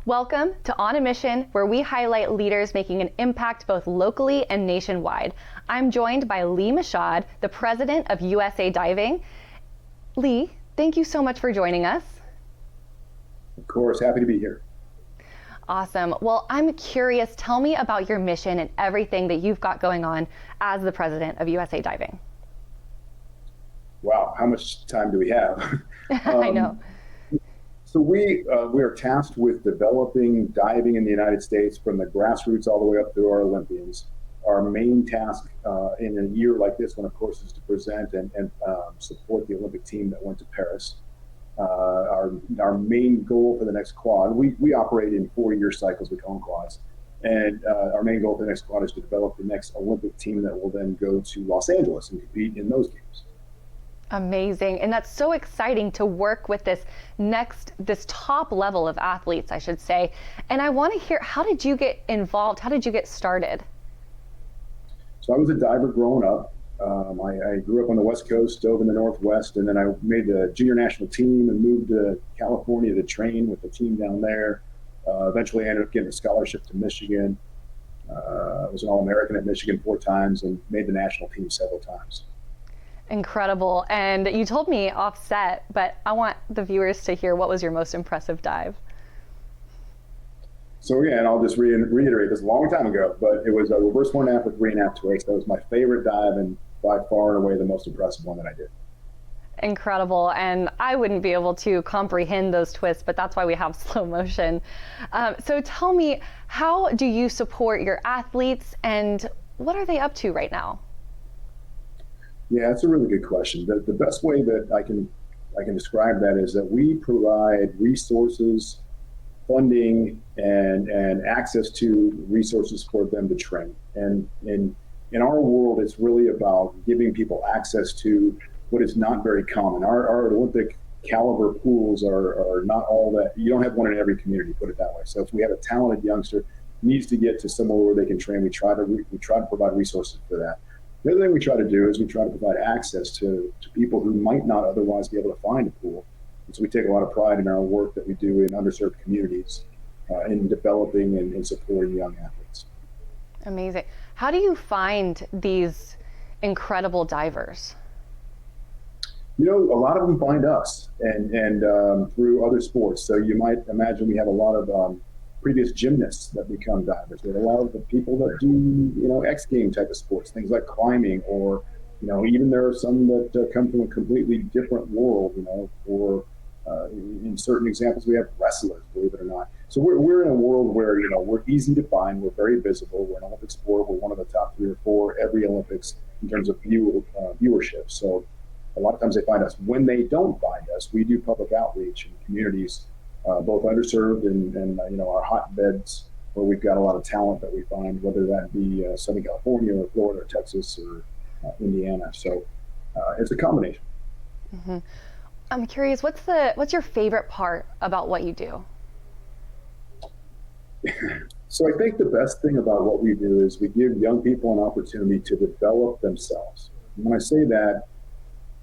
Welcome to On a Mission, where we highlight leaders making an impact both locally and nationwide. I'm joined by Michaud, the president of USA Diving. Lee, thank you so much for joining us. Of course, happy to be here. Awesome. Well, I'm curious, tell me about your mission and everything that you've got going on as the president of USA Diving. Wow, how much time do we have? I know. So we are tasked with developing diving in the United States from the grassroots all the way up through our Olympians. Our main task in a year like this one, of course, is to present and support the Olympic team that went to Paris. Our main goal for the next quad, we operate in 4-year cycles, we call them quads. And our main goal for the next quad is to develop the next Olympic team that will then go to Los Angeles and compete in those games. Amazing. And that's so exciting to work with this top level of athletes, I should say. And I want to hear, how did you get involved? How did you get started? So I was a diver growing up. I grew up on the West Coast, dove in the Northwest, and then I made the junior national team and moved to California to train with the team down there. Eventually I ended up getting a scholarship to Michigan. I was an All-American at Michigan 4 times and made the national team several times. Incredible. And you told me offset, but I want the viewers to hear, what was your most impressive dive? So again, I'll just reiterate this a long time ago, but it was a reverse 1.5 with 3.5 twists. That was my favorite dive and by far and away the most impressive one that I did. Incredible. And I wouldn't be able to comprehend those twists, but that's why we have slow motion. So tell me, how do you support your athletes and what are they up to right now? Yeah, that's a really good question. The best way that I can describe that is that we provide resources, funding, and access to resources for them to train. And in our world, it's really about giving people access to what is not very common. Our Olympic caliber pools are not all that. You don't have one in every community, put it that way. So if we have a talented youngster needs to get to somewhere where they can train, we try to provide resources for that. The other thing we try to do is we try to provide access to people who might not otherwise be able to find a pool. And so we take a lot of pride in our work that we do in underserved communities in developing and supporting young athletes. Amazing. How do you find these incredible divers? You know, a lot of them find us and through other sports. So you might imagine we have a lot of previous gymnasts that become divers. We have a lot of the people that do, X game type of sports, things like climbing, or, even there are some that come from a completely different world, or in certain examples, we have wrestlers, believe it or not. So we're in a world where, we're easy to find. We're very visible. We're an Olympic sport. We're one of the top 3 or 4 every Olympics in terms of viewership. So a lot of times they find us. When they don't find us, we do public outreach in communities, both underserved and our hotbeds where we've got a lot of talent that we find, whether that be Southern California or Florida or Texas or Indiana. So it's a combination. Mm-hmm. I'm curious, what's your favorite part about what you do? So I think the best thing about what we do is we give young people an opportunity to develop themselves. And when I say that,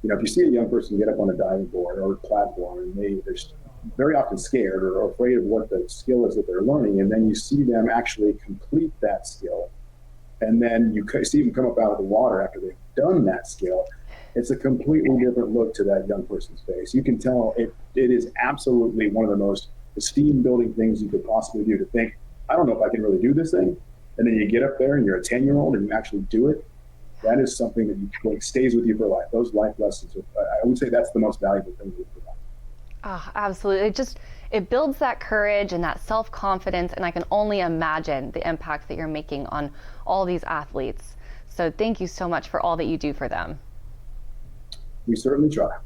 if you see a young person get up on a diving board or a platform and they're very often scared or afraid of what the skill is that they're learning, and then you see them actually complete that skill, and then you see them come up out of the water after they've done that skill, it's a completely different look to that young person's face. You can tell it is absolutely one of the most esteem-building things you could possibly do, to think, I don't know if I can really do this thing, and then you get up there and you're a 10-year-old and you actually do it. That is something that stays with you for life. Those life lessons, I would say that's the most valuable thing we provide. Oh, absolutely. It builds that courage and that self-confidence, and I can only imagine the impact that you're making on all these athletes. So thank you so much for all that you do for them. We certainly try.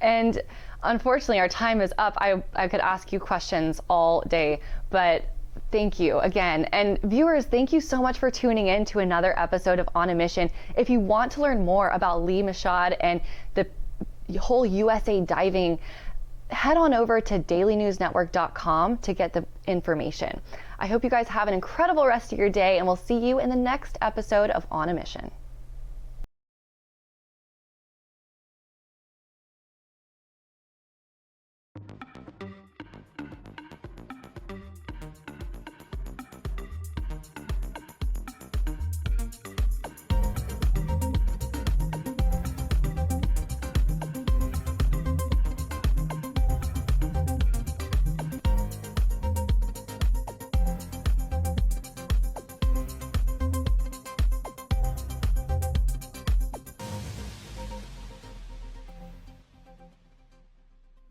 And unfortunately, our time is up. I could ask you questions all day, but thank you again. And viewers, thank you so much for tuning in to another episode of On a Mission. If you want to learn more about Michaud and the whole USA Diving, head on over to dailynewsnetwork.com to get the information. I hope you guys have an incredible rest of your day, and we'll see you in the next episode of On a Mission.